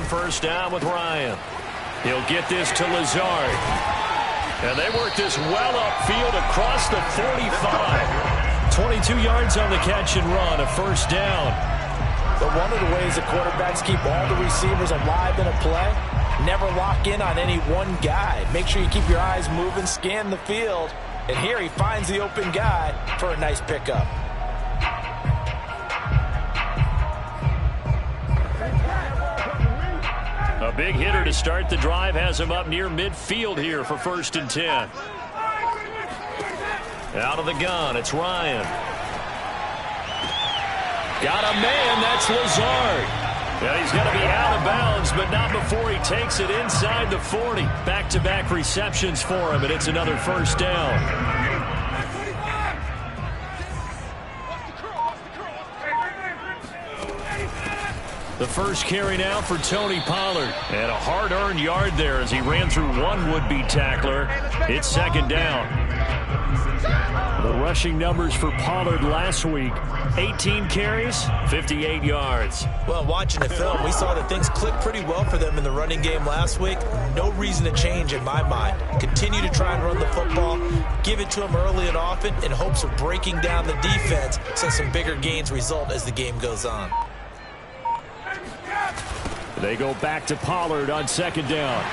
on first down with Ryan. He'll get this to Lazard. And they work this well upfield across the 45. 22 yards on the catch and run, a first down. But one of the ways the quarterbacks keep all the receivers alive in a play, never lock in on any one guy. Make sure you keep your eyes moving, scan the field. And here he finds the open guy for a nice pickup. A big hitter to start the drive has him up near midfield here for 1st and 10. Out of the gun, it's Ryan. Got a man, that's Lazard. Yeah, he's going to be out of bounds, but not before he takes it inside the 40. Back-to-back receptions for him, and it's another first down. The first carry now for Tony Pollard. And a hard-earned yard there as he ran through one would-be tackler. It's second down. The rushing numbers for Pollard last week, 18 carries, 58 yards. Well, watching the film, we saw that things clicked pretty well for them in the running game last week. No reason to change in my mind. Continue to try and run the football, give it to them early and often in hopes of breaking down the defense so some bigger gains result as the game goes on. They go back to Pollard on second down.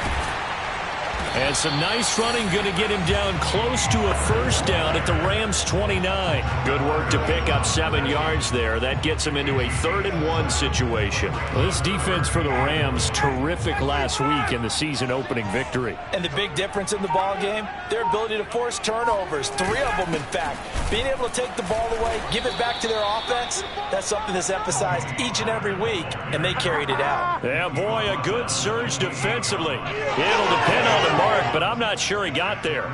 And some nice running, going to get him down close to a first down at the Rams' 29. Good work to pick up 7 yards there. That gets him into a 3rd and 1 situation. Well, this defense for the Rams, terrific last week in the season-opening victory. And the big difference in the ball game, their ability to force turnovers, 3 of them in fact. Being able to take the ball away, give it back to their offense, that's something that's emphasized each and every week, and they carried it out. Yeah, boy, a good surge defensively. It'll depend on the mark, but I'm not sure he got there.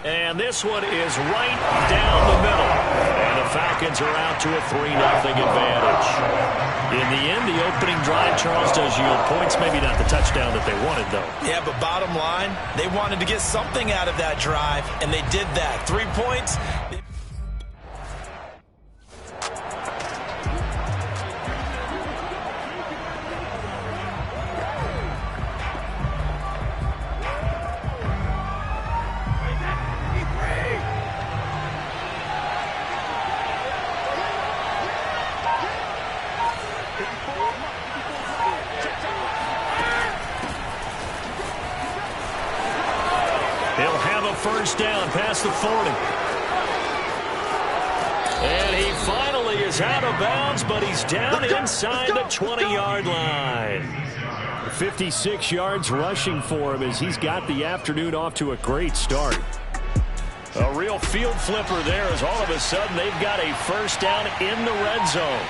And this one is right down the middle. And the Falcons are out to a 3-0 advantage. In the end, the opening drive, Charles, does yield points. Maybe not the touchdown that they wanted, though. Yeah, but bottom line, they wanted to get something out of that drive, and they did that. 3 points. First down past the 40. And he finally is out of bounds, but he's down inside the 20-yard line. 56 yards rushing for him as he's got the afternoon off to a great start. A real field flipper there as all of a sudden they've got a first down in the red zone.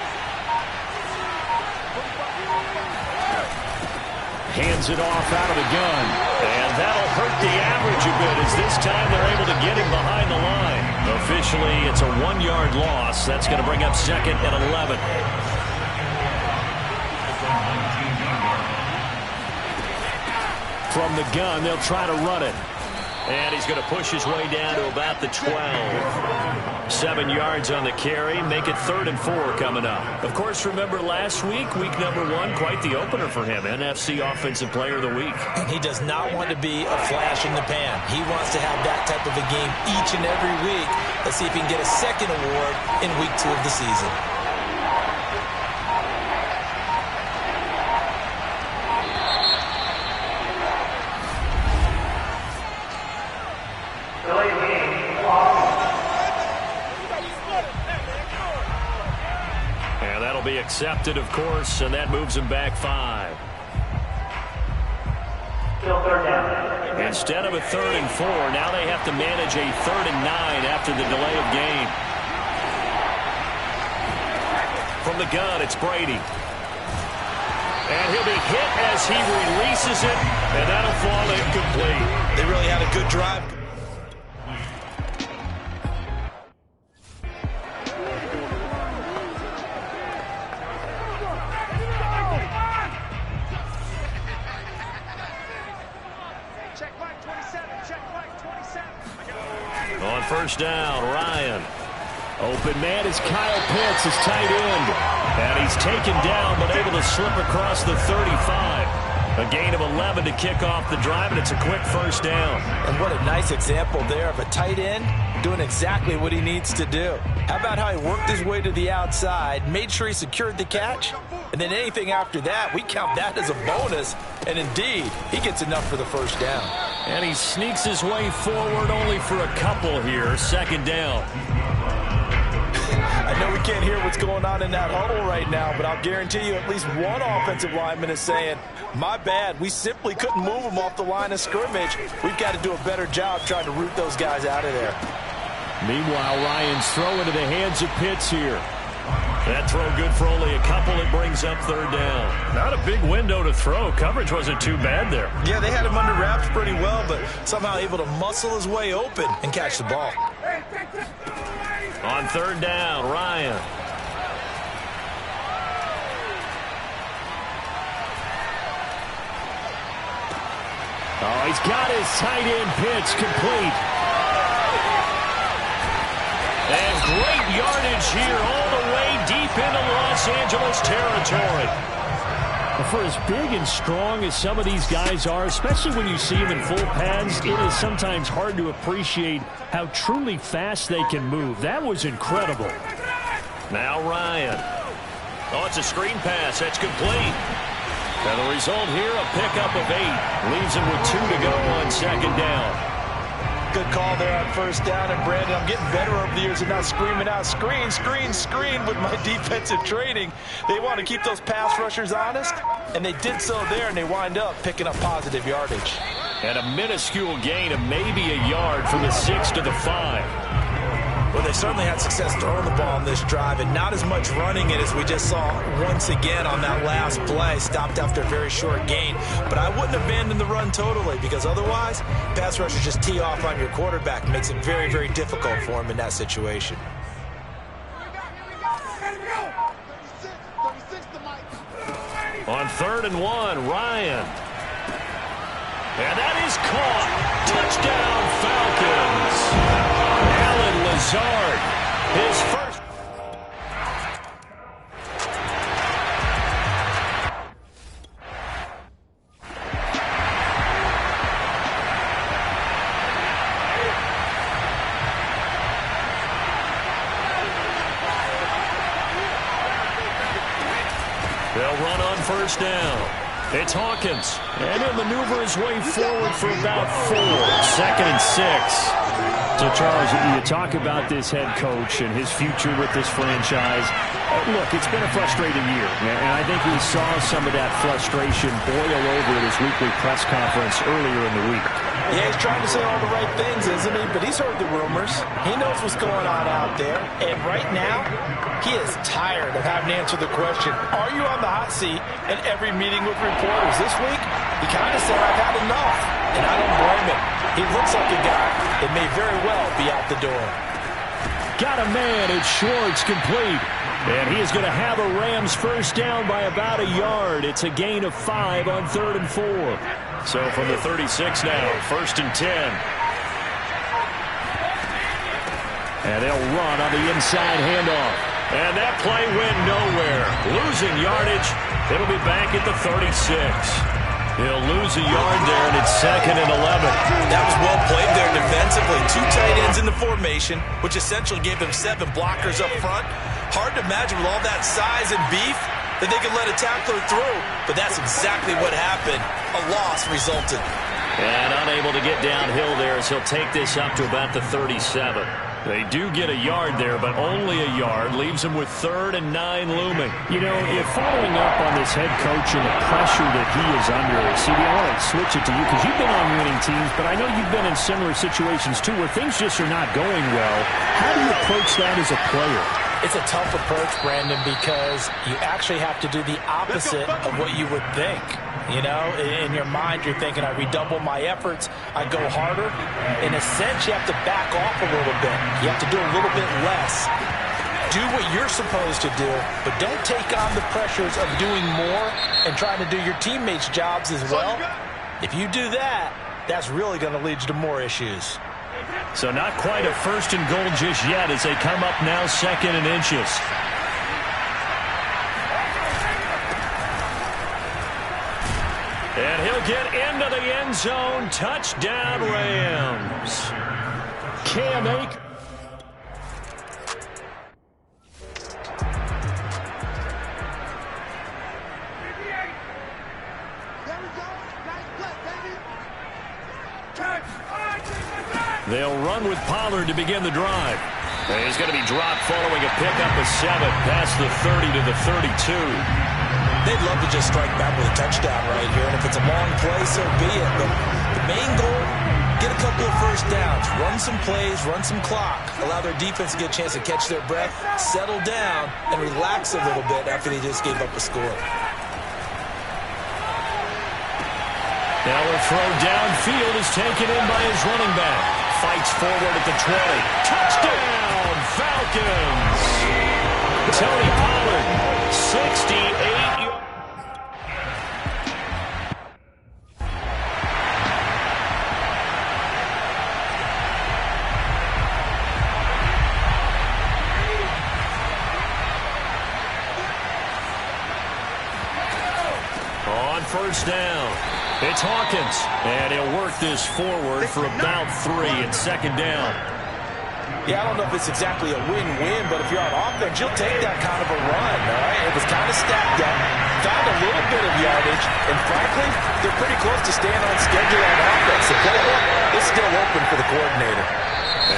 Hands it off out of the gun. And that'll hurt the average a bit as this time they're able to get him behind the line. Officially, it's a 1-yard loss. That's going to bring up 2nd and 11. From the gun, they'll try to run it. And he's going to push his way down to about the 12. 7 yards on the carry. Make it 3rd and 4 coming up. Of course, remember last week, week number 1, quite the opener for him. NFC Offensive Player of the Week. And he does not want to be a flash in the pan. He wants to have that type of a game each and every week. Let's see if he can get a 2nd award in week 2 of the season. Be accepted, of course, and that moves him back 5. Instead of a 3rd and 4, now they have to manage a 3rd and 9 after the delay of game. From the gun, it's Brady. And he'll be hit as he releases it, and that'll fall incomplete. They really had a good drive. On first down, Ryan. Open man is Kyle Pitts, his tight end. And he's taken down, but able to slip across the 35. A gain of 11 to kick off the drive, and it's a quick first down. And what a nice example there of a tight end doing exactly what he needs to do. How about how he worked his way to the outside, made sure he secured the catch, and then anything after that, we count that as a bonus. And indeed, he gets enough for the first down. And he sneaks his way forward only for a couple here. Second down. I know we can't hear what's going on in that huddle right now, but I'll guarantee you at least one offensive lineman is saying, my bad, we simply couldn't move them off the line of scrimmage. We've got to do a better job trying to root those guys out of there. Meanwhile, Ryan's throw into the hands of Pitts here. That throw good for only a couple. It brings up third down. Not a big window to throw. Coverage wasn't too bad there. Yeah, they had him under wraps pretty well, but somehow able to muscle his way open and catch the ball. On third down, Ryan. Oh, he's got his tight end Pitts complete. And great yardage here all the way deep into Los Angeles territory. For as big and strong as some of these guys are, especially when you see them in full pads, it is sometimes hard to appreciate how truly fast they can move. That was incredible. Now Ryan. Oh, it's a screen pass. That's complete. And the result here, a pickup of 8. Leaves him with 2 to go on second down. Good call there on first down. And, Brandon, I'm getting better over the years and not screaming out, screen, screen, screen with my defensive training. They want to keep those pass rushers honest, and they did so there, and they wind up picking up positive yardage. And a minuscule gain of maybe a yard from the 6 to the 5. Well, they certainly had success throwing the ball on this drive, and not as much running it as we just saw once again on that last play. Stopped after a very short gain. But I wouldn't abandon the run totally, because otherwise, pass rushers just tee off on your quarterback. Makes it very, very difficult for him in that situation. On 3rd and 1, Ryan. And that is caught. Touchdown, Falcons. Allen Lazard, his first. They'll run on first down. It's Hawkins, and he'll maneuver his way forward for about 4. 2nd and 6. So, Charles, you talk about this head coach and his future with this franchise. Look, it's been a frustrating year, and I think we saw some of that frustration boil over at his weekly press conference earlier in the week. Yeah, he's trying to say all the right things, isn't he? But he's heard the rumors. He knows what's going on out there. And right now, he is tired of having to answer the question, are you on the hot seat in every meeting with reporters? This week, he kind of said, I've had enough. And I don't blame him. He looks like a guy that may very well be out the door. Got a man. It's Schwartz complete. And he is going to have a Rams first down by about a yard. It's a gain of 5 on 3rd and 4. So from the 36 now, 1st and 10. And they'll run on the inside handoff. And that play went nowhere. Losing yardage. It'll be back at the 36. He'll lose a yard there, and it's 2nd and 11. That was well played there defensively. 2 tight ends in the formation, which essentially gave them 7 blockers up front. Hard to imagine with all that size and beef that they could let a tackler through. But that's exactly what happened. A loss resulted. And unable to get downhill there as he'll take this up to about the 37. They do get a yard there, but only a yard. Leaves him with 3rd and 9 looming. You know, if following up on this head coach and the pressure that he is under, CB, I want to switch it to you because you've been on winning teams, but I know you've been in similar situations too where things just are not going well. How do you approach that as a player? It's a tough approach, Brandon, because you actually have to do the opposite of what you would think. You know, in your mind, you're thinking, I redouble my efforts, I go harder. In a sense, you have to back off a little bit. You have to do a little bit less. Do what you're supposed to do, but don't take on the pressures of doing more and trying to do your teammates' jobs as well. If you do that, that's really going to lead you to more issues. So not quite a 1st and goal just yet as they come up now 2nd and inches. And he'll get into the end zone. Touchdown, Rams. Cam Akers. They'll run with Pollard to begin the drive. And he's going to be dropped following a pickup of 7 past the 30 to the 32. They'd love to just strike back with a touchdown right here, and if it's a long play, so be it. But the main goal, get a couple of first downs, run some plays, run some clock, allow their defense to get a chance to catch their breath, settle down, and relax a little bit after they just gave up a score. Now a throw downfield is taken in by his running back. Fights forward at the 20. Touchdown, Falcons! Tony Pollard, 68 yards. On first down. It's Hawkins, and he'll work this forward for about 3 and 2nd down. Yeah, I don't know if it's exactly a win-win, but if you're on offense, you'll take that kind of a run, all right? It was kind of stacked up, found a little bit of yardage, and frankly, they're pretty close to staying on schedule on offense. The playbook is still open for the coordinator.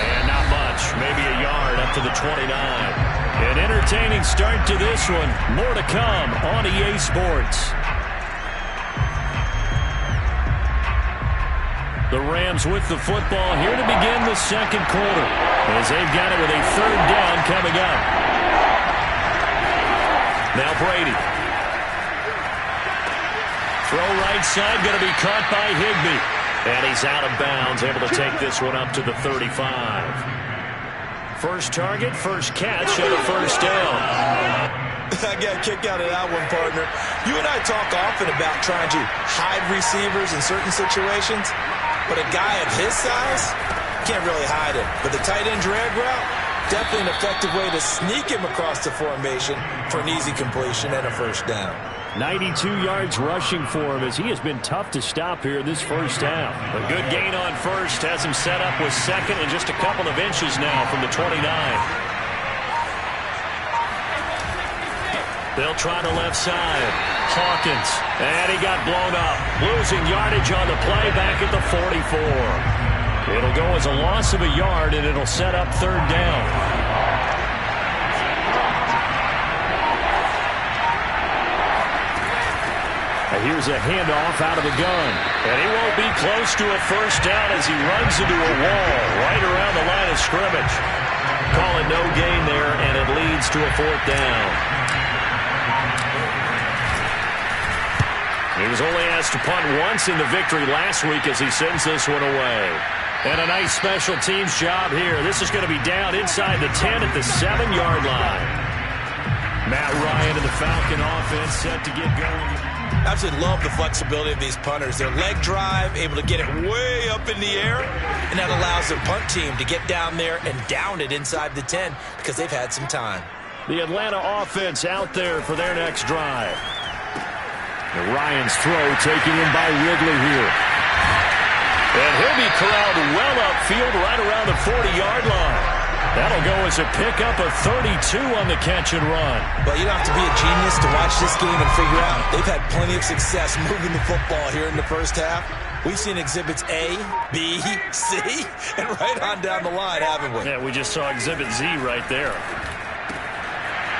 And not much, maybe a yard up to the 29. An entertaining start to this one. More to come on EA Sports. The Rams with the football here to begin the 2nd quarter as they've got it with a 3rd down coming up. Now Brady. Throw right side, going to be caught by Higbee. And he's out of bounds, able to take this one up to the 35. First target, first catch, and a 1st down. I got a kick out of that one, partner. You and I talk often about trying to hide receivers in certain situations. But a guy of his size can't really hide him. But the tight end drag route, definitely an effective way to sneak him across the formation for an easy completion and a 1st down. 92 yards rushing for him as he has been tough to stop here this first half. A good gain on first has him set up with 2nd and just a couple of inches now from the 29. They'll try the left side. Hawkins, and he got blown up. Losing yardage on the play back at the 44. It'll go as a loss of a yard, and it'll set up 3rd down. And here's a handoff out of the gun. And he won't be close to a 1st down as he runs into a wall right around the line of scrimmage. Call it no gain there, and it leads to a 4th down. He was only asked to punt once in the victory last week as he sends this one away. And a nice special teams job here. This is going to be down inside the 10 at the 7-yard line. Matt Ryan and the Falcon offense set to get going. Absolutely love the flexibility of these punters. Their leg drive, able to get it way up in the air, and that allows their punt team to get down there and down it inside the 10 because they've had some time. The Atlanta offense out there for their next drive. And Ryan's throw taken in by Ridley here. And he'll be corralled well upfield right around the 40-yard line. That'll go as a pickup of 32 on the catch and run. But you don't have to be a genius to watch this game and figure out they've had plenty of success moving the football here in the first half. We've seen exhibits A, B, C, and right on down the line, haven't we? Yeah, we just saw exhibit Z right there.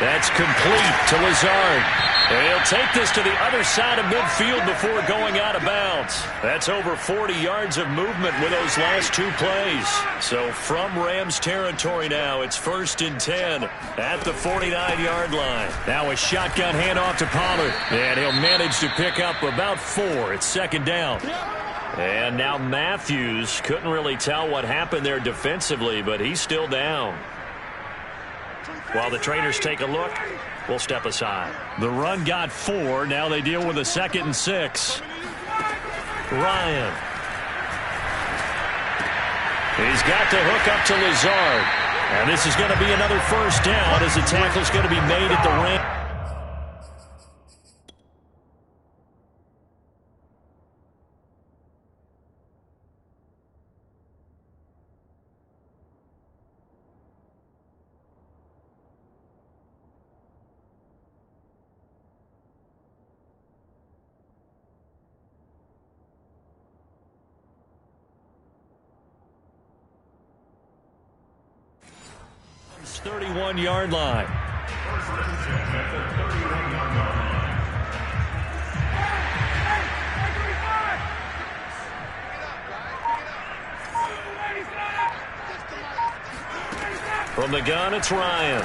That's complete to Lazard. And he'll take this to the other side of midfield before going out of bounds. That's over 40 yards of movement with those last 2 plays. So from Rams territory now, it's 1st and 10 at the 49-yard line. Now a shotgun handoff to Pollard. And he'll manage to pick up about 4. It's 2nd down. And now Matthews couldn't really tell what happened there defensively, but he's still down. While the trainers take a look, we'll step aside. The run got 4. Now they deal with a 2nd and 6. Ryan. He's got the hook up to Lazard. And this is going to be another first down as the tackle's going to be made at the rim. His 31-yard line. From the gun, it's Ryan.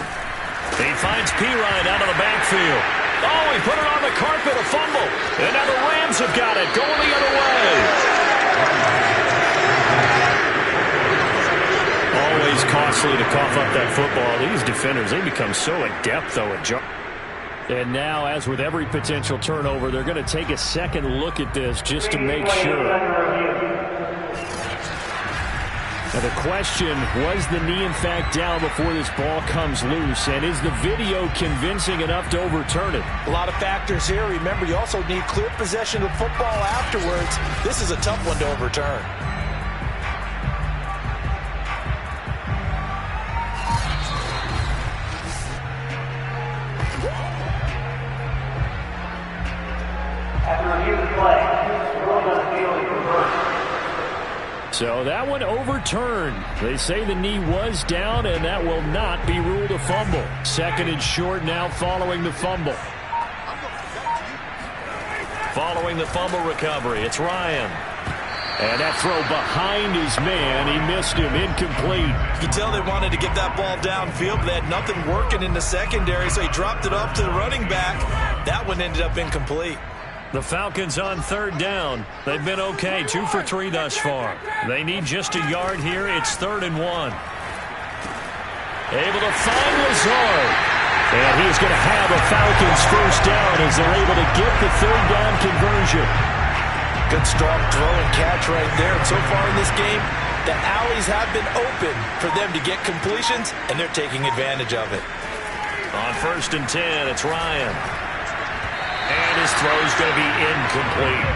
He finds Pirine out of the backfield. Oh, he put it on the carpet, a fumble. And now the Rams have got it, going the other way. Always costly to cough up that football. These defenders, they become so adept, though, at jump. And now, as with every potential turnover, they're going to take a second look at this just to make sure. Now the question, was the knee in fact down before this ball comes loose? And is the video convincing enough to overturn it? A lot of factors here. Remember, you also need clear possession of the football afterwards. This is a tough one to overturn. So that one overturned. They say the knee was down, and that will not be ruled a fumble. Second and short now following the fumble. Following the fumble recovery, it's Ryan. And that throw behind his man, he missed him, incomplete. You can tell they wanted to get that ball downfield, but they had nothing working in the secondary, so he dropped it off to the running back. That one ended up incomplete. The Falcons on third down. They've been okay, 2 for 3 thus far. They need just a yard here. It's 3rd and 1. Able to find Lazard. And he's going to have a Falcons first down as they're able to get the third down conversion. Good strong throw and catch right there. And so far in this game, the alleys have been open for them to get completions, and they're taking advantage of it. On 1st and 10, it's Ryan. And his throw's going to be incomplete.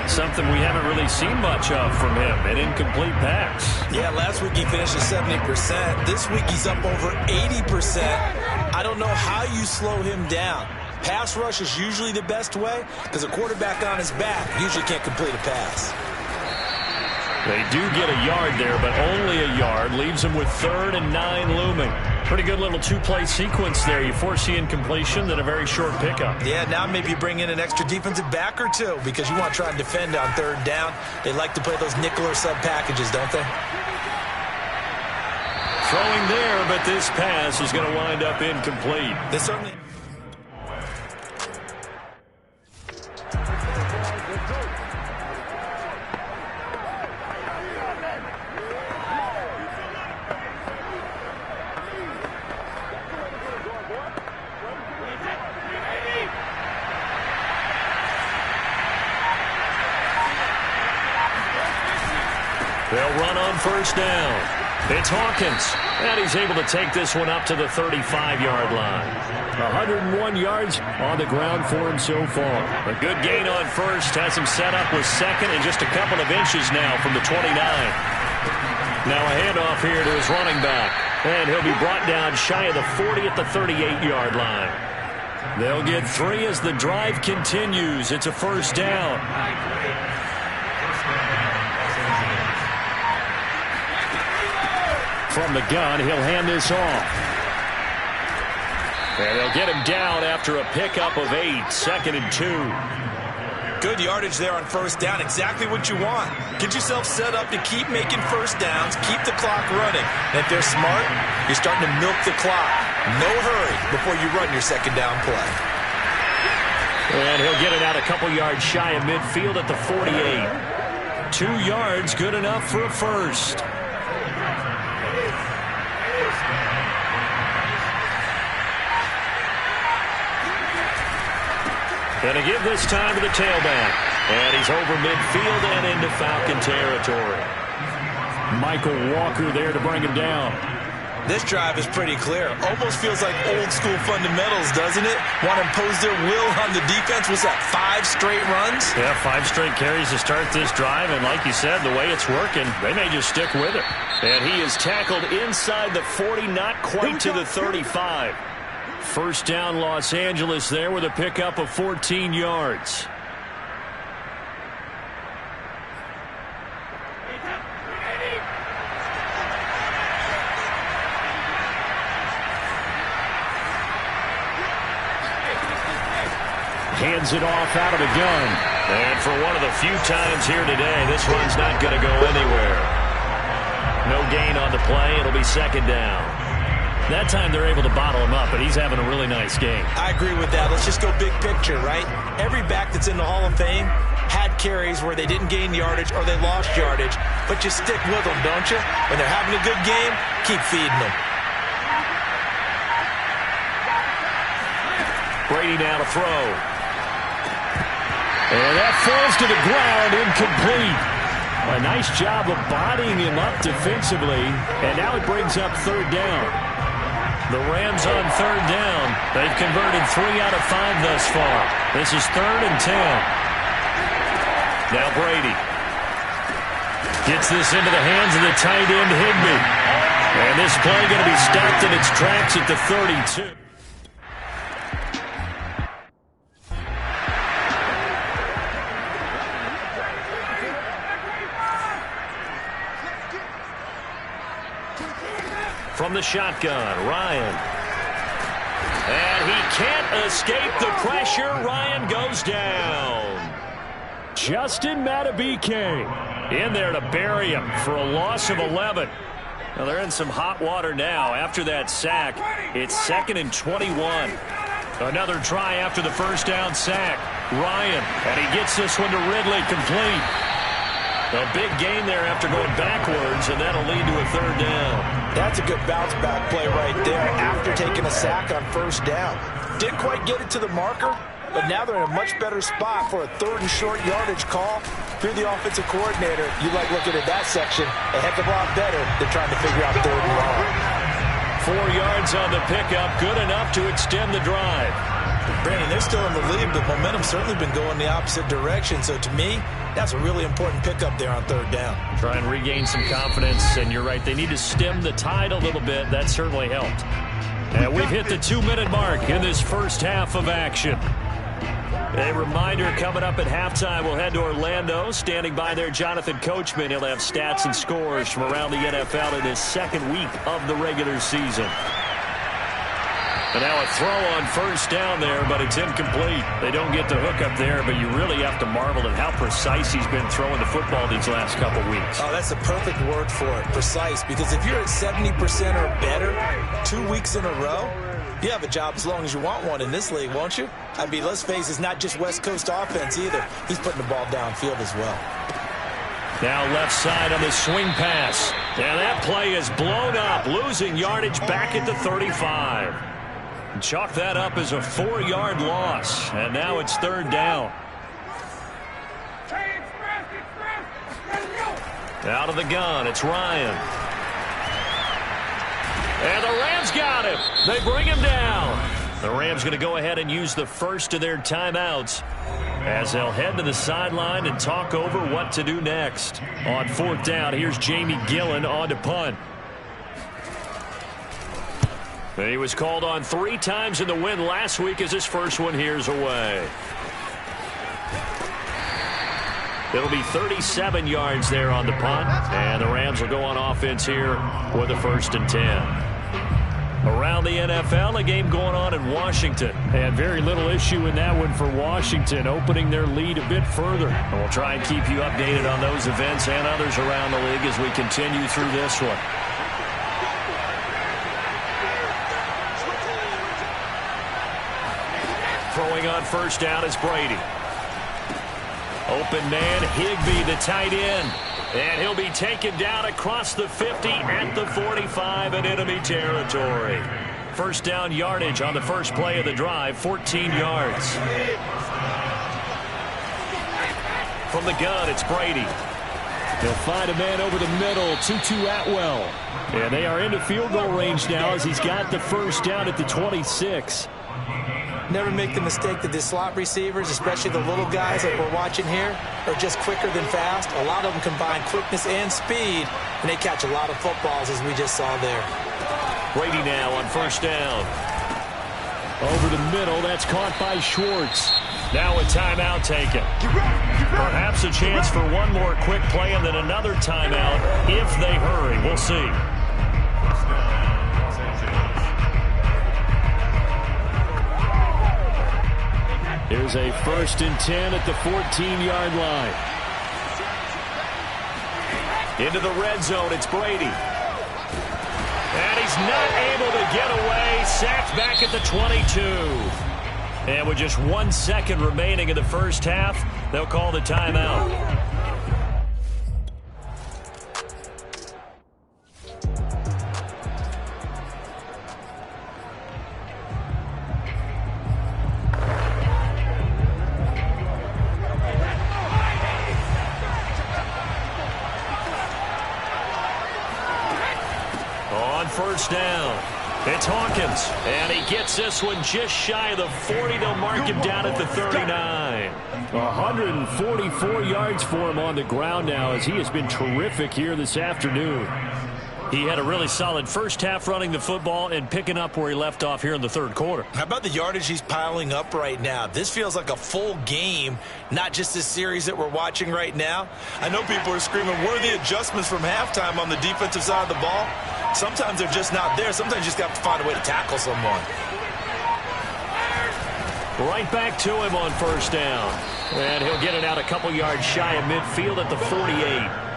Something we haven't really seen much of from him, an incomplete pass. Yeah, last week he finished at 70%. This week he's up over 80%. I don't know how you slow him down. Pass rush is usually the best way because a quarterback on his back usually can't complete a pass. They do get a yard there, but only a yard. Leaves them with 3rd and 9 looming. Pretty good little 2-play sequence there. You force the incompletion, then a very short pickup. Yeah, now maybe you bring in an extra defensive back or two because you want to try and defend on 3rd down. They like to play those nickel or sub packages, don't they? Throwing there, but this pass is going to wind up incomplete. They certainly... They'll run on first down. It's Hawkins, and he's able to take this one up to the 35-yard line. 101 yards on the ground for him so far. A good gain on first, has him set up with second and just a couple of inches now from the 29. Now a handoff here to his running back, and he'll be brought down shy of the 40 at the 38-yard line. They'll get 3 as the drive continues. It's a first down. From the gun, he'll hand this off. And they'll get him down after a pickup of 8, 2nd and 2. Good yardage there on first down, exactly what you want. Get yourself set up to keep making first downs, keep the clock running. And if they're smart, you're starting to milk the clock. No hurry before you run your second down play. And he'll get it out a couple yards shy of midfield at the 48. 2 yards, good enough for a first. Going to give this time to the tailback. And he's over midfield and into Falcon territory. Michael Walker there to bring him down. This drive is pretty clear. Almost feels like old school fundamentals, doesn't it? Want to impose their will on the defense. Was that 5 straight runs? Yeah, 5 straight carries to start this drive. And like you said, the way it's working, they may just stick with it. And he is tackled inside the 40, not quite to the 35. First down, Los Angeles there with a pickup of 14 yards. Hands it off out of the gun. And for one of the few times here today, this run's not going to go anywhere. No gain on the play. It'll be second down. That time they're able to bottle him up, but he's having a really nice game. I agree with that. Let's just go big picture, right? Every back that's in the Hall of Fame had carries where they didn't gain yardage or they lost yardage, but you stick with them, don't you? When they're having a good game, keep feeding them. Brady now to throw. And that falls to the ground, incomplete. A nice job of bodying him up defensively, and now it brings up third down. The Rams on third down. They've converted 3 out of 5 thus far. This is 3rd and 10. Now Brady gets this into the hands of the tight end, Higbee. And this play going to be stopped in its tracks at the 32. From the shotgun, Ryan. And he can't escape the pressure. Ryan goes down. Justin Madubuike in there to bury him for a loss of 11. Now they're in some hot water now. After that sack, it's 2nd and 21. Another try after the first down sack. Ryan, and he gets this one to Ridley, complete. A big gain there after going backwards, and that'll lead to a third down. That's a good bounce-back play right there after taking a sack on first down. Didn't quite get it to the marker, but now they're in a much better spot for a 3rd and short yardage call. If you're the offensive coordinator, you like looking at that section a heck of a lot better than trying to figure out 3rd and long. 4 yards on the pickup, good enough to extend the drive. Brandon, they're still in the lead, but momentum's certainly been going the opposite direction. So to me, that's a really important pickup there on 3rd down. Try and regain some confidence, and you're right, they need to stem the tide a little bit. That certainly helped. And we've hit the 2-minute mark in this first half of action. A reminder, coming up at halftime, we'll head to Orlando. Standing by there, Jonathan Coachman. He'll have stats and scores from around the NFL in his 2nd week of the regular season. And now a throw on first down there, but it's incomplete. They don't get the hook up there, but you really have to marvel at how precise he's been throwing the football these last couple weeks. Oh, that's the perfect word for it, precise. Because if you're at 70% or better 2 weeks in a row, you have a job as long as you want one in this league, won't you? I mean, let's face it, it's not just West Coast offense either. He's putting the ball downfield as well. Now left side on the swing pass. And that play is blown up, losing yardage back at the 35. Chalk that up as a 4-yard loss, and now it's 3rd down. Out of the gun, it's Ryan. And the Rams got him. They bring him down. The Rams going to go ahead and use the first of their timeouts as they'll head to the sideline and talk over what to do next. On 4th down, here's Jamie Gillen on to punt. He was called on 3 times in the win last week as his first one here's away. It'll be 37 yards there on the punt, and the Rams will go on offense here with a 1st and 10. Around the NFL, a game going on in Washington. And very little issue in that one for Washington, opening their lead a bit further. And we'll try and keep you updated on those events and others around the league as we continue through this one. Throwing on first down is Brady. Open man, Higbee, the tight end. And he'll be taken down across the 50 at the 45 in enemy territory. First down yardage on the first play of the drive, 14 yards. From the gun, it's Brady. He'll find a man over the middle, Tutu Atwell. And they are into field goal range now as he's got the first down at the 26. Never make the mistake that the slot receivers, especially the little guys like we're watching here, are just quicker than fast. A lot of them combine quickness and speed, and they catch a lot of footballs, as we just saw there. Brady now on first down. Over the middle, that's caught by Schwartz. Now a timeout taken. Perhaps a chance for one more quick play and then another timeout if they hurry. We'll see. Here's a 1st and 10 at the 14-yard line. Into the red zone, it's Brady. And he's not able to get away. Sacked back at the 22. And with just 1 second remaining in the first half, they'll call the timeout. On first down, it's Hawkins, and he gets this one just shy of the 40. They'll mark him down at the 39. 144 yards for him on the ground now as he has been terrific here this afternoon. He had a really solid first half running the football and picking up where he left off here in the third quarter. How about the yardage he's piling up right now? This feels like a full game, not just this series that we're watching right now. I know people are screaming, where are the adjustments from halftime on the defensive side of the ball? Sometimes they're just not there. Sometimes you just got to find a way to tackle someone. Right back to him on first down. And he'll get it out a couple yards shy of midfield at the 48.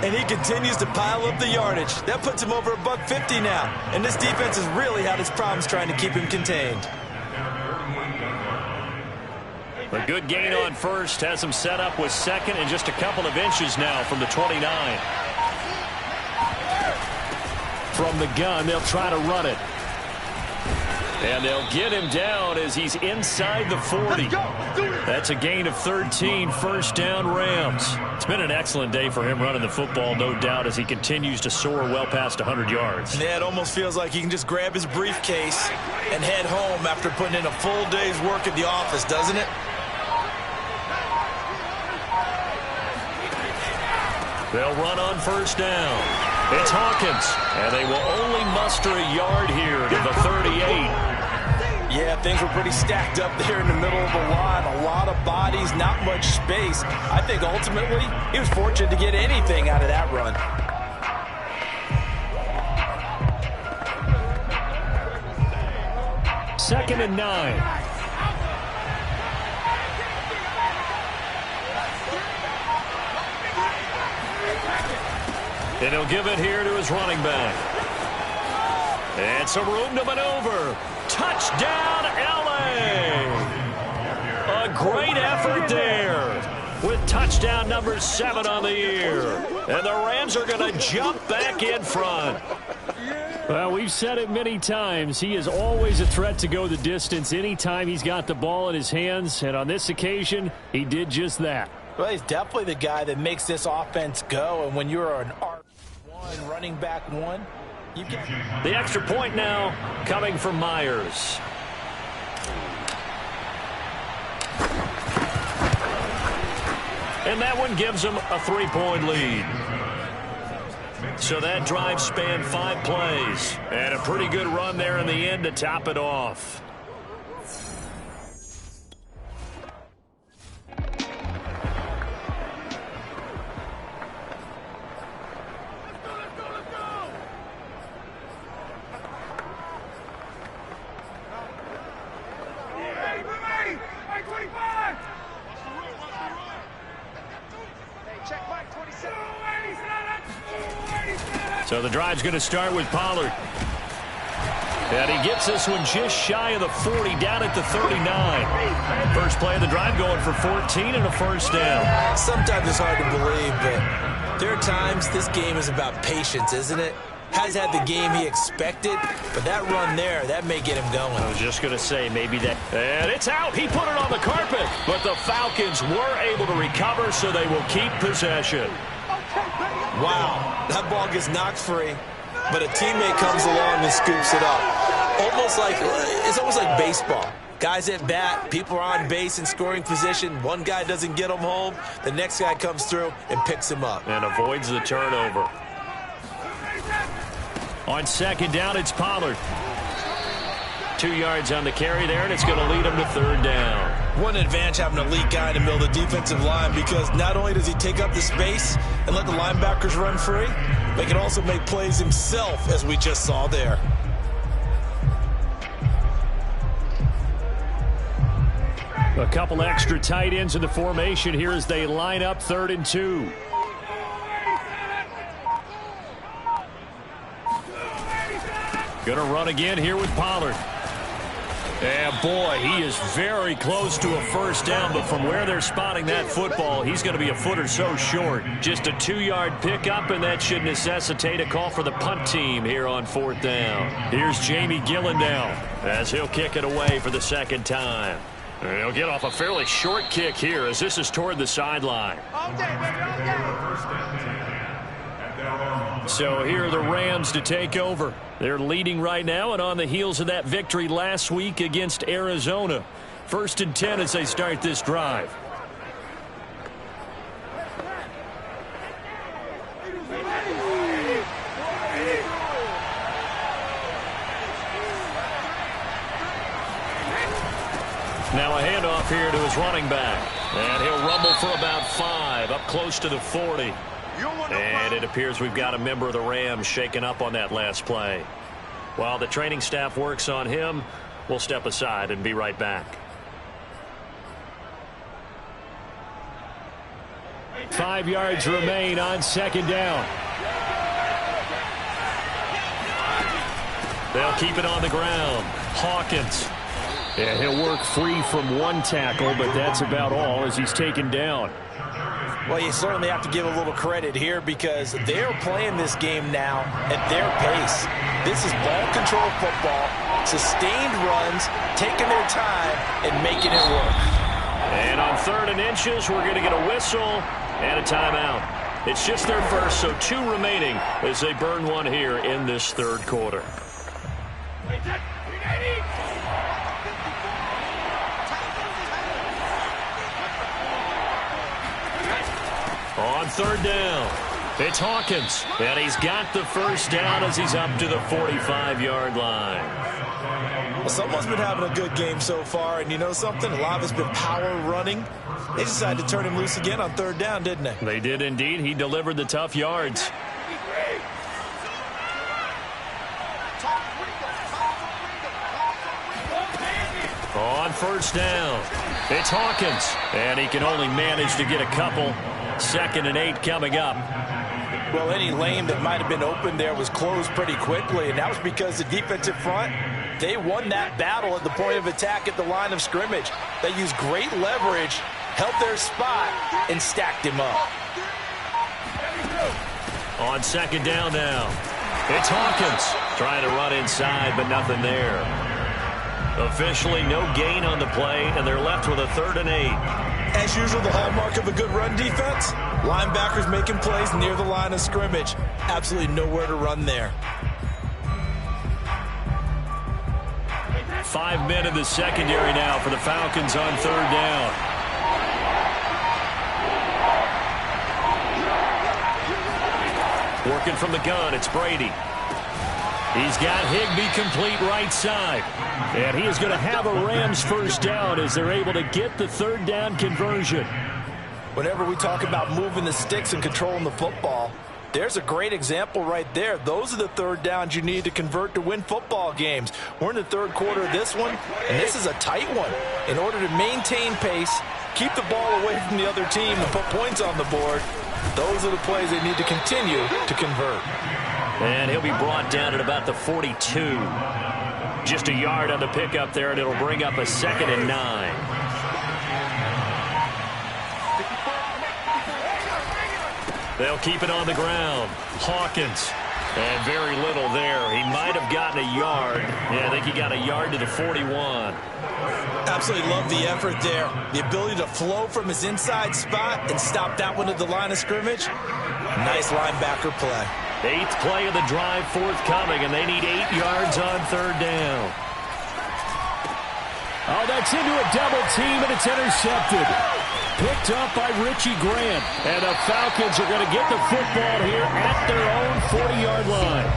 And he continues to pile up the yardage. That puts him over $150 now. And this defense has really had its problems trying to keep him contained. A good gain on first. Has him set up with second and just a couple of inches now from the 29. From the gun, they'll try to run it. And they'll get him down as he's inside the 40. That's a gain of 13, first down Rams. It's been an excellent day for him running the football, no doubt, as he continues to soar well past 100 yards. Yeah, it almost feels like he can just grab his briefcase and head home after putting in a full day's work at the office, doesn't it? They'll run on first down. It's Hawkins, and they will only muster a yard here to the 38. Yeah, things were pretty stacked up there in the middle of the line. A lot of bodies, not much space. I think ultimately he was fortunate to get anything out of that run. Second and 9. And he'll give it here to his running back. And some room to maneuver. Touchdown, L.A. A great effort there with touchdown number 7 on the year. And the Rams are going to jump back in front. Well, we've said it many times. He is always a threat to go the distance anytime he's got the ball in his hands. And on this occasion, he did just that. Well, he's definitely the guy that makes this offense go. And when you're an R1, running back one, you get the extra point now coming from Myers. And that one gives him a 3-point lead. So that drive spanned 5 plays. And a pretty good run there in the end to top it off. So the drive's going to start with Pollard. And he gets this one just shy of the 40, down at the 39. First play of the drive going for 14 and a first down. Sometimes it's hard to believe, but there are times this game is about patience, isn't it? Has had the game he expected, but that run there, that may get him going. I was just going to say maybe that. And it's out. He put it on the carpet. But the Falcons were able to recover, so they will keep possession. Wow, that ball gets knocked free, but a teammate comes along and scoops it up. It's almost like baseball. Guys at bat, people are on base in scoring position. One guy doesn't get them home. The next guy comes through and picks him up. And avoids the turnover. On second down, it's Pollard. 2 yards on the carry there, and it's going to lead him to third down. One advantage having an elite guy in the middle of the defensive line, because not only does he take up the space and let the linebackers run free, but he can also make plays himself, as we just saw there. A couple extra tight ends in the formation here as they line up 3rd and 2. Gonna run again here with Pollard. And boy, he is very close to a first down, but from where they're spotting that football, he's going to be a foot or so short. Just a 2-yard pickup, and that should necessitate a call for the punt team here on 4th down. Here's Jamie Gillen now as he'll kick it away for the second time. And he'll get off a fairly short kick here as this is toward the sideline. So here are the Rams to take over. They're leading right now and on the heels of that victory last week against Arizona. 1st and 10 as they start this drive. Now a handoff here to his running back. And he'll rumble for about 5, up close to the 40. And it appears we've got a member of the Rams shaken up on that last play. While the training staff works on him, we'll step aside and be right back. 5 yards remain on second down. They'll keep it on the ground. Hawkins. Yeah, he'll work free from one tackle, but that's about all as he's taken down. Well, you certainly have to give a little credit here because they're playing this game now at their pace. This is ball control football, sustained runs, taking their time and making it work. And on 3rd and inches, we're going to get a whistle and a timeout. It's just their first, so 2 remaining as they burn one here in this 3rd quarter. On 3rd down, it's Hawkins, and he's got the first down as he's up to the 45-yard line. Well, someone's been having a good game so far, and you know something? A lot of it's been power running. They decided to turn him loose again on 3rd down, didn't they? They did indeed. He delivered the tough yards. On 1st down, it's Hawkins, and he can only manage to get a couple. 2nd and 8 coming up. Well, any lane that might have been open there was closed pretty quickly, and that was because the defensive front, they won that battle at the point of attack at the line of scrimmage. They used great leverage, held their spot, and stacked him up. On 2nd down now, it's Hawkins trying to run inside, but nothing there. Officially no gain on the play, and they're left with a 3rd and 8. As usual, the hallmark of a good run defense, linebackers making plays near the line of scrimmage. Absolutely nowhere to run there. 5 men in the secondary now for the Falcons on 3rd down. Working from the gun, it's Brady. He's got Higbee complete right side. And he is going to have a Rams first down as they're able to get the 3rd down conversion. Whenever we talk about moving the sticks and controlling the football, there's a great example right there. Those are the 3rd downs you need to convert to win football games. We're in the 3rd quarter of this one, and this is a tight one. In order to maintain pace, keep the ball away from the other team and put points on the board, those are the plays they need to continue to convert. And he'll be brought down at about the 42. Just a yard on the pickup there, and it'll bring up a 2nd and 9. They'll keep it on the ground. Hawkins. And very little there. He might have gotten a yard. Yeah, I think he got a yard to the 41. Absolutely love the effort there. The ability to flow from his inside spot and stop that one at the line of scrimmage. Nice linebacker play. 8th play of the drive forthcoming, and they need 8 yards on 3rd down. Oh, that's into a double team, and it's intercepted. Picked up by Richie Grant. And the Falcons are going to get the football here at their own 40-yard line.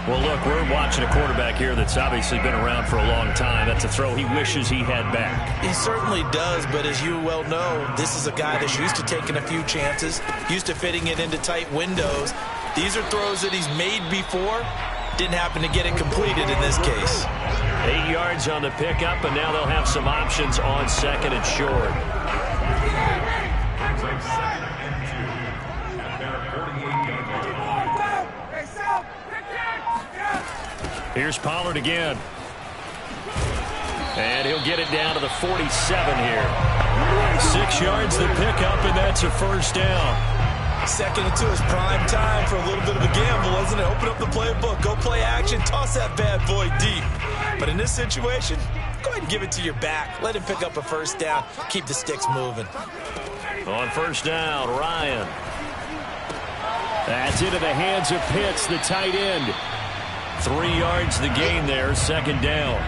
Well, look, we're watching a quarterback here that's obviously been around for a long time. That's a throw he wishes he had back. He certainly does, but as you well know, this is a guy that's used to taking a few chances, used to fitting it into tight windows. These are throws that he's made before. Didn't happen to get it completed in this case. 8 yards on the pickup, and now they'll have some options on 2nd and short. Here's Pollard again. And he'll get it down to the 47 here. 6 yards the pickup, and that's a 1st down. 2nd and 2 is prime time for a little bit of a gamble, isn't it? Open up the playbook, go play action, toss that bad boy deep. But in this situation, go ahead and give it to your back. Let him pick up a 1st down. Keep the sticks moving. On 1st down, Ryan. That's into the hands of Pitts, the tight end. 3 yards the gain there, 2nd down.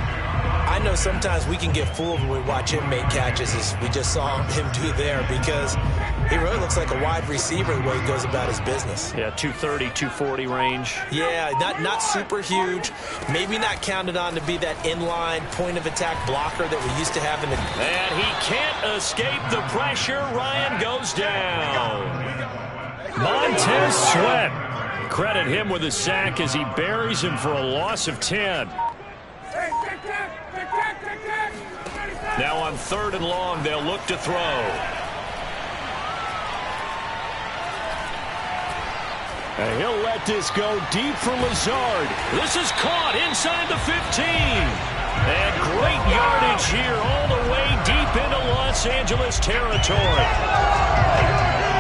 I know sometimes we can get fooled when we watch him make catches as we just saw him do there because he really looks like a wide receiver the way he goes about his business. Yeah, 230, 240 range. Yeah, not super huge. Maybe not counted on to be that inline point-of-attack blocker that we used to have in the... And he can't escape the pressure. Ryan goes down. Montez Sweat. Credit him with a sack as he buries him for a loss of 10. Now on 3rd and long, they'll look to throw. And he'll let this go deep for Lazard. This is caught inside the 15. And great yardage here all the way deep into Los Angeles territory.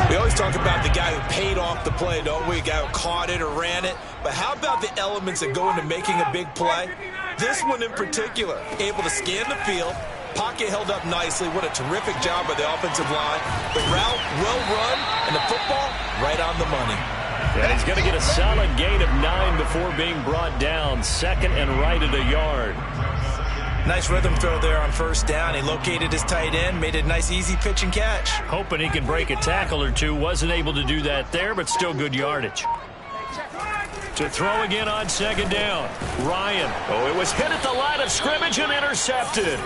We always talk about the guy who paid off the play, don't we? A guy who caught it or ran it. But how about the elements that go into making a big play? This one in particular, able to scan the field, pocket held up nicely. What a terrific job by the offensive line. The route well run, and the football right on the money. And he's going to get a solid gain of 9 before being brought down. 2nd and right at a yard. Nice rhythm throw there on 1st down. He located his tight end, made a nice easy pitch and catch. Hoping he can break a tackle or two. Wasn't able to do that there, but still good yardage. To throw again on 2nd down. Ryan. Oh, it was hit at the line of scrimmage and intercepted.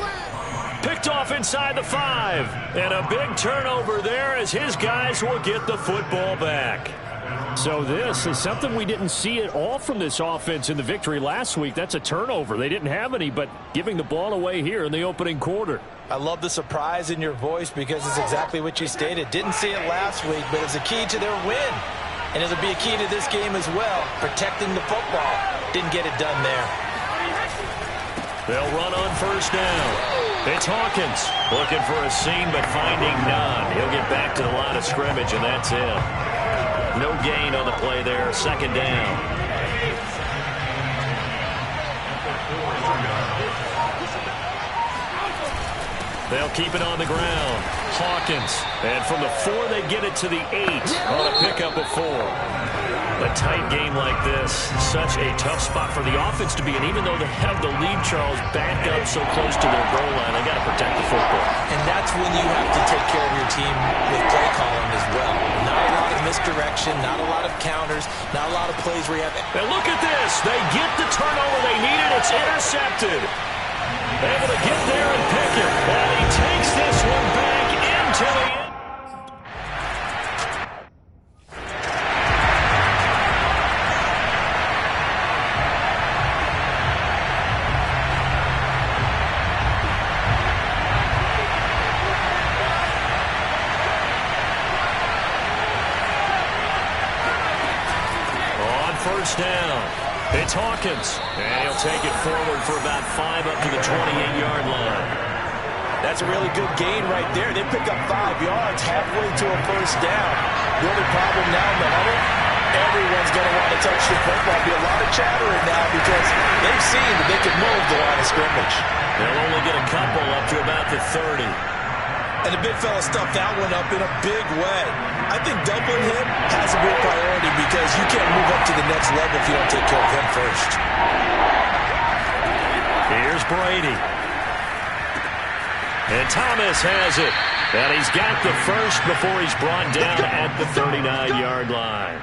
Picked off inside the 5. And a big turnover there as his guys will get the football back. So this is something we didn't see at all from this offense in the victory last week. That's a turnover. They didn't have any, but giving the ball away here in the opening quarter. I love the surprise in your voice because it's exactly what you stated. Didn't see it last week, but it's a key to their win. And it'll be a key to this game as well, protecting the football. Didn't get it done there. They'll run on 1st down. It's Hawkins looking for a seam, but finding none. He'll get back to the line of scrimmage, and that's it. No gain on the play there. 2nd down. They'll keep it on the ground. Hawkins. And from the 4, they get it to the 8 on a pickup of 4. A tight game like this, such a tough spot for the offense to be in. Even though they have the lead, Charles, back up so close to their goal line, they got to protect the football. And that's when you have to take care of your team with play calling as well. Not a lot of misdirection, not a lot of counters, not a lot of plays where you have... And look at this. They get the turnover they needed. It's intercepted. Able to get there and pick it. And he takes this one back into the end. Down. It's Hawkins. And he'll take it forward for about 5 up to the 28-yard line. That's a really good gain right there. They pick up 5 yards halfway to a 1st down. The only problem now in the huddle, everyone's going to want to touch the football. There'll be a lot of chattering now because they've seen that they can move the line of scrimmage. They'll only get a couple up to about the 30. And the big fella stuffed that one up in a big way. I think doubling him has a real priority because you can't move up to the next level if you don't take care of him first. Here's Brady. And Thomas has it. And he's got the first before he's brought down at the 39-yard line.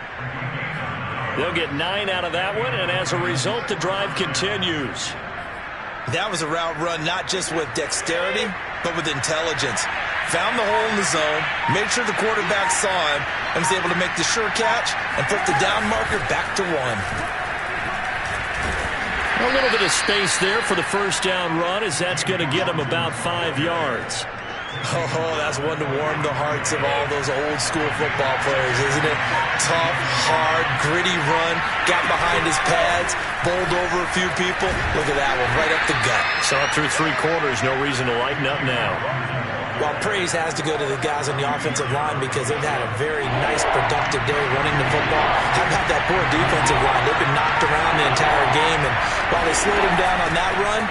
They'll get 9 out of that one, and as a result, the drive continues. That was a route run not just with dexterity, but with intelligence. Found the hole in the zone, made sure the quarterback saw him, and was able to make the sure catch and put the down marker back to 1. A little bit of space there for the first down run, as that's going to get him about 5 yards. Oh, that's one to warm the hearts of all those old school football players, isn't it? Tough, hard, gritty run, got behind his pads, bowled over a few people. Look at that one, right up the gut. Saw it through 3 quarters, no reason to lighten up now. Well, praise has to go to the guys on the offensive line because they've had a very nice, productive day running the football. How about that poor defensive line? They've been knocked around the entire game, and while they slowed them down on that run,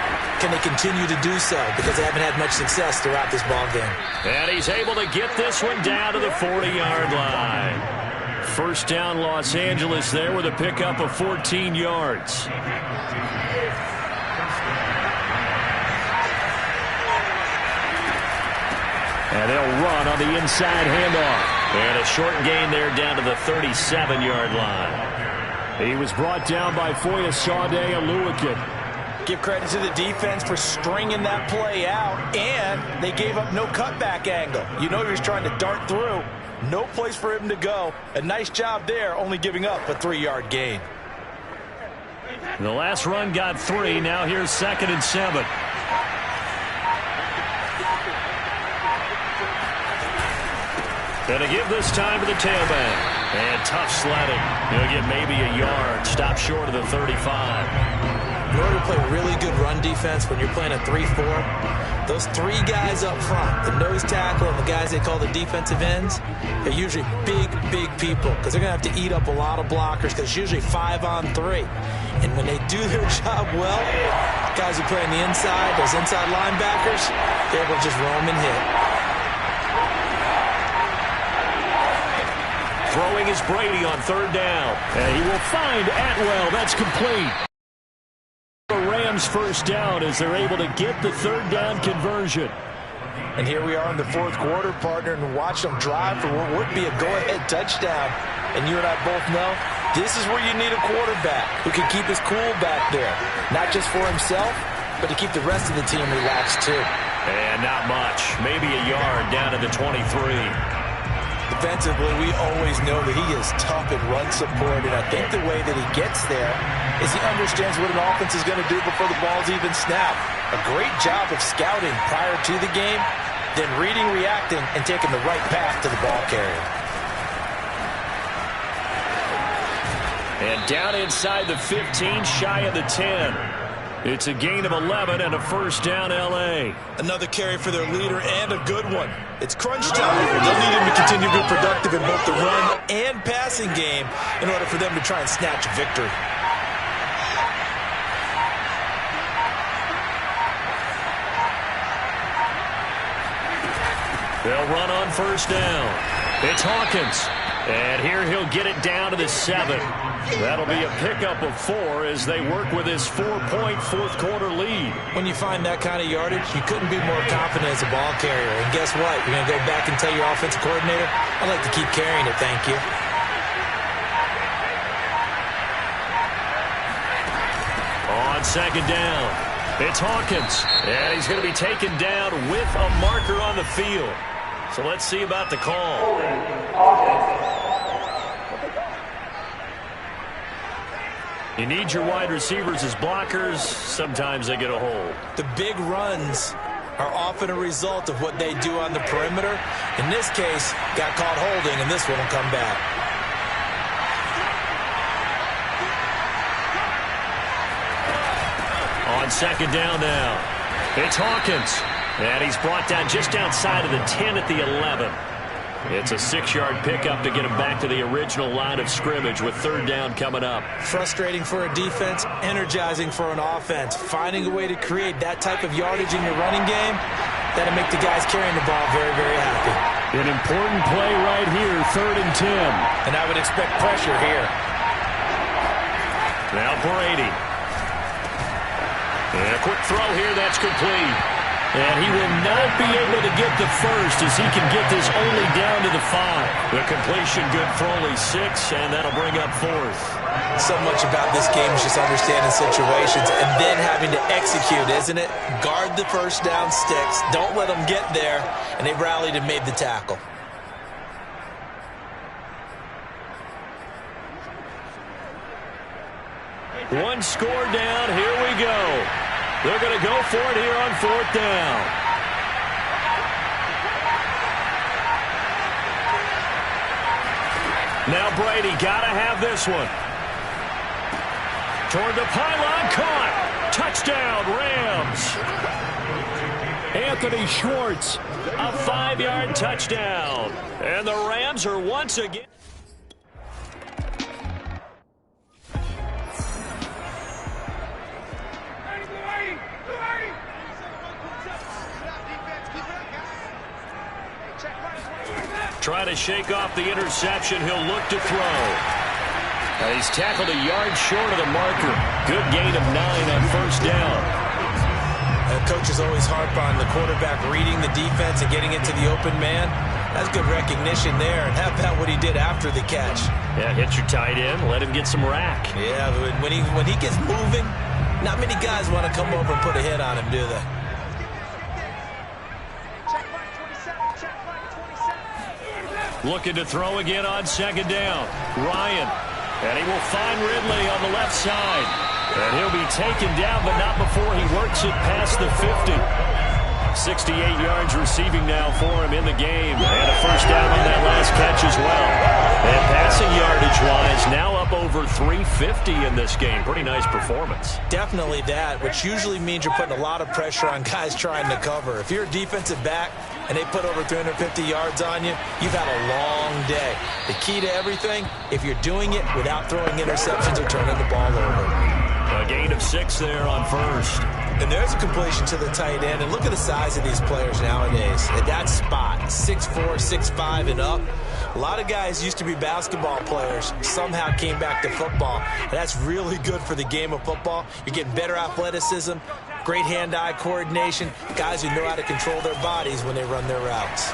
can they continue to do so? Because they haven't had much success throughout this ball game. And he's able to get this one down to the 40-yard line. First down, Los Angeles there with a pickup of 14 yards. And they'll run on the inside handoff. And a short gain there down to the 37-yard line. He was brought down by Foyesade Oluwakin. Give credit to the defense for stringing that play out, and they gave up no cutback angle. You know he was trying to dart through. No place for him to go. A nice job there, only giving up a 3-yard gain. The last run got 3. Now here's 2nd and 7. Gonna give this time to the tailback. And tough sledding. He'll get maybe a yard. Stop short of the 35. In order to play really good run defense when you're playing a 3-4, those 3 guys up front, the nose tackle and the guys they call the defensive ends, they're usually big, big people because they're going to have to eat up a lot of blockers because it's usually 5 on 3. And when they do their job well, guys who play on the inside, those inside linebackers, they're able to just roam and hit. Throwing is Brady on 3rd down. And he will find Atwell. That's complete. The Rams first down as they're able to get the 3rd down conversion. And here we are in the 4th quarter, partner, and watch them drive for what would be a go-ahead touchdown. And you and I both know this is where you need a quarterback who can keep his cool back there. Not just for himself, but to keep the rest of the team relaxed too. And not much. Maybe a yard down to the 23. Defensively, we always know that he is tough in run support, and I think the way that he gets there is he understands what an offense is going to do before the ball's even snapped. A great job of scouting prior to the game, then reading, reacting, and taking the right path to the ball carrier. And down inside the 15, shy of the 10. It's a gain of 11 and a first down, L.A. Another carry for their leader and a good one. It's crunch time. They'll need him to continue to be productive in both the run and passing game in order for them to try and snatch a victory. They'll run on first down. It's Hawkins. And here he'll get it down to the 7. That'll be a pickup of 4 as they work with his 4-point 4th quarter lead. When you find that kind of yardage, you couldn't be more confident as a ball carrier. And guess what? You're going to go back and tell your offensive coordinator, I'd like to keep carrying it, thank you. On 2nd down, it's Hawkins. And he's going to be taken down with a marker on the field. So let's see about the call. You need your wide receivers as blockers. Sometimes they get a hold. The big runs are often a result of what they do on the perimeter. In this case, got caught holding, and this one will come back. On 2nd down now, it's Hawkins. And he's brought down just outside of the 10 at the 11. It's a 6-yard pickup to get him back to the original line of scrimmage with 3rd down coming up. Frustrating for a defense, energizing for an offense. Finding a way to create that type of yardage in your running game, That'll make the guys carrying the ball very, very happy. An important play right here, 3rd and 10. And I would expect pressure here. Now Brady. And a quick throw here, that's complete. And he will not be able to get the first as he can get this only down to the 5. The completion good for only 6, and that'll bring up 4th. So much about this game is just understanding situations and then having to execute, isn't it? Guard the first down sticks. Don't let them get there. And they rallied and made the tackle. One score down. Here we go. They're going to go for it here on 4th down. Now Brady got to have this one. Toward the pylon, caught. Touchdown, Rams. Anthony Schwartz, a 5-yard touchdown. And the Rams are once again. Trying to shake off the interception. He'll look to throw. He's tackled a yard short of the marker. Good gain of 9 on 1st down. Coaches always harp on the quarterback reading the defense and getting into the open man. That's good recognition there. And how about what he did after the catch? Yeah, hit your tight end. Let him get some rack. Yeah, when he gets moving, not many guys want to come over and put a hit on him, do they? Looking to throw again on 2nd down. Ryan. And he will find Ridley on the left side. And he'll be taken down, but not before he works it past the 50. 68 yards receiving now for him in the game. And a 1st down on that last catch as well. And passing yardage-wise, now up over 350 in this game. Pretty nice performance. Definitely that, which usually means you're putting a lot of pressure on guys trying to cover. If you're a defensive back and they put over 350 yards on you, you've had a long day. The key to everything, if you're doing it without throwing interceptions or turning the ball over. A gain of 6 there on 1st. And there's a completion to the tight end. And look at the size of these players nowadays. At that spot, 6'4", 6'5", and up. A lot of guys used to be basketball players, somehow came back to football. And that's really good for the game of football. You're getting better athleticism, great hand-eye coordination, guys who know how to control their bodies when they run their routes.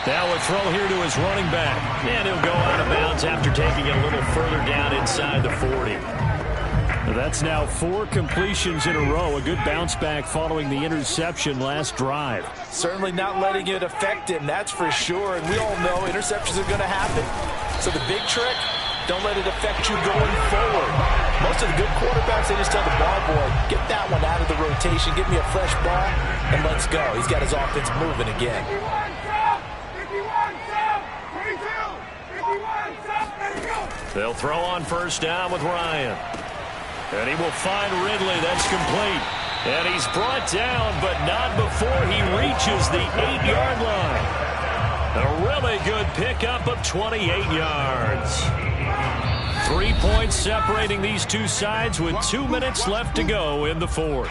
Now a throw here to his running back. And he'll go out of bounds after taking it a little further down inside the 40. That's now 4 completions in a row. A good bounce back following the interception last drive. Certainly not letting it affect him, that's for sure. And we all know interceptions are going to happen. So the big trick, don't let it affect you going forward. Most of the good quarterbacks, they just tell the ball boy, get that one out of the rotation, give me a fresh ball, and let's go. He's got his offense moving again. They'll throw on 1st down with Ryan. And he will find Ridley. That's complete. And he's brought down, but not before he reaches the 8-yard line. A really good pickup of 28 yards. 3 points separating these two sides with 2 minutes left to go in the 4th.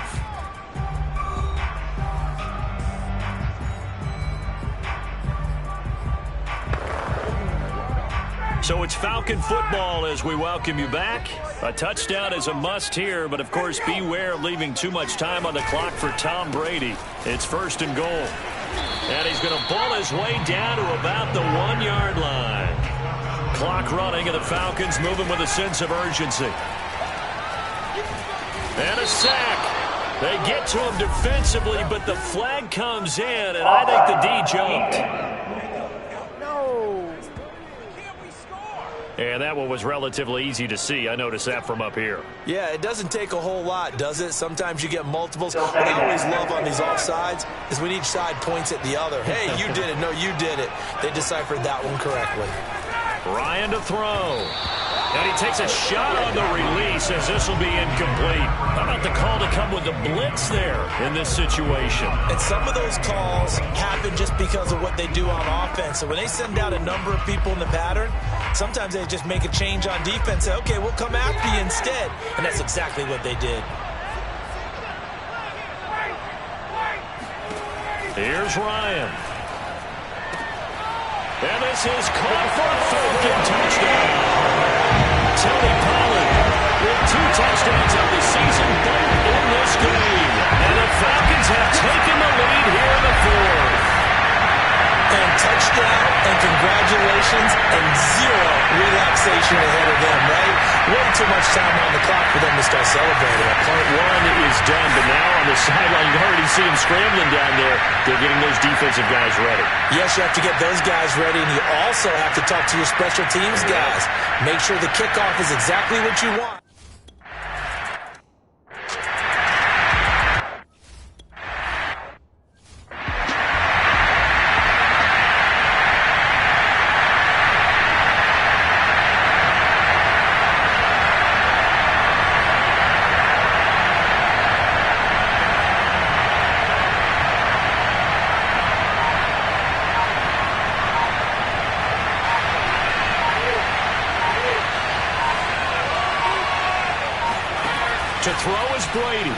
So it's Falcon football as we welcome you back. A touchdown is a must here, but of course beware of leaving too much time on the clock for Tom Brady. It's 1st and goal. And he's going to ball his way down to about the 1-yard line. Clock running and the Falcons moving with a sense of urgency. And a sack. They get to him defensively, but the flag comes in, and I think the D jumped. And that one was relatively easy to see. I noticed that from up here. Yeah, it doesn't take a whole lot, does it? Sometimes you get multiples. What I always love on these offsides is when each side points at the other. Hey, you did it. No, you did it. They deciphered that one correctly. Ryan to throw. And he takes a shot on the release as this will be incomplete. How about the call to come with the blitz there in this situation? And some of those calls happen just because of what they do on offense. So when they send out a number of people in the pattern, sometimes they just make a change on defense. Say, okay, we'll come after you instead. And that's exactly what they did. Here's Ryan. And this is caught for a Falcon touchdown. Tony Pollard with 2 touchdowns on the season, both in this game. And the Falcons have taken the lead here in the 4th. And touchdown, and congratulations, and 0 relaxation ahead of them, right? Way too much time on the clock for them to start celebrating. Part 1 is done, but now on the sideline, you can already see them scrambling down there. They're getting those defensive guys ready. Yes, you have to get those guys ready, and you also have to talk to your special teams guys. Make sure the kickoff is exactly what you want. To throw is Brady.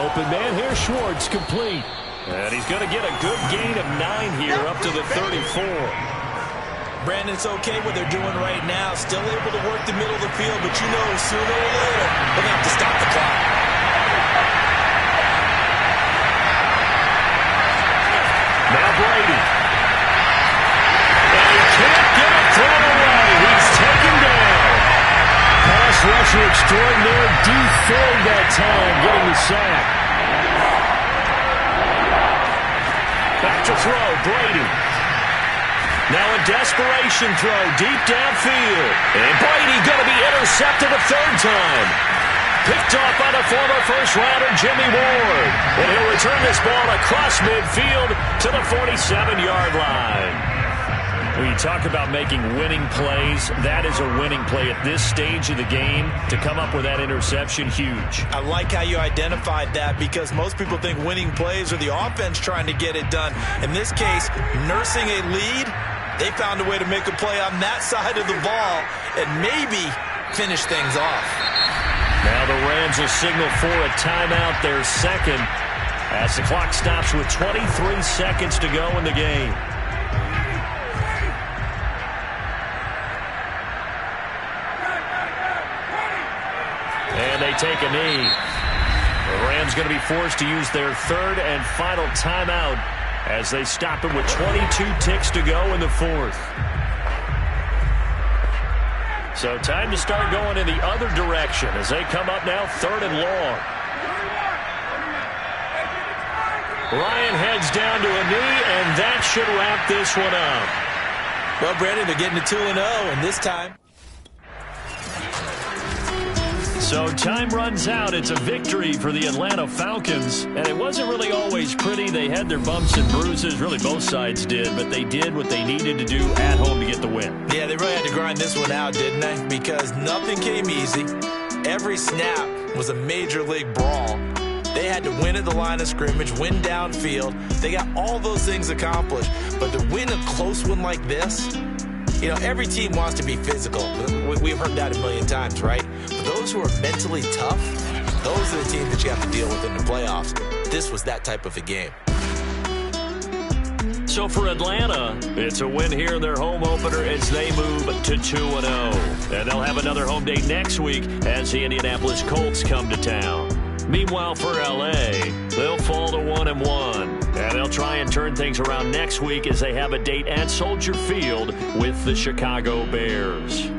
Open man here, Schwartz, complete. And he's going to get a good gain of 9 here up to the 34. Brandon, it's okay what they're doing right now. Still able to work the middle of the field, but you know sooner or later they're going to have to stop the clock. Now Brady. And he can't get it thrown away. He's taken down. Pass rusher extraordinaire, defilled that time, getting the sack. Back to throw, Brady. Now a desperation throw, deep downfield. And Brady going to be intercepted a 3rd time. Picked off by the former first-rounder Jimmy Ward. And he'll return this ball across midfield to the 47-yard line. When you talk about making winning plays, that is a winning play at this stage of the game. To come up with that interception, huge. I like how you identified that, because most people think winning plays are the offense trying to get it done. In this case, nursing a lead, they found a way to make a play on that side of the ball and maybe finish things off. Now the Rams will signal for a timeout, their 2nd, as the clock stops with 23 seconds to go in the game. And they take a knee. The Rams going to be forced to use their 3rd and final timeout as they stop it with 22 ticks to go in the 4th. So time to start going in the other direction as they come up now 3rd and long. Ryan heads down to a knee, and that should wrap this one up. Well, Brandon, they're getting to 2-0, and this time. So time runs out. It's a victory for the Atlanta Falcons. And it wasn't really always pretty. They had their bumps and bruises. Really, both sides did. But they did what they needed to do at home to get the win. Yeah, they really had to grind this one out, didn't they? Because nothing came easy. Every snap was a major league brawl. They had to win at the line of scrimmage, win downfield. They got all those things accomplished. But to win a close one like this, you know, every team wants to be physical. We've heard that a million times, right? But those who are mentally tough, those are the teams that you have to deal with in the playoffs. This was that type of a game. So for Atlanta, it's a win here in their home opener as they move to 2-0. And they'll have another home day next week as the Indianapolis Colts come to town. Meanwhile, for L.A., they'll fall to 1-1. And they'll try and turn things around next week as they have a date at Soldier Field with the Chicago Bears.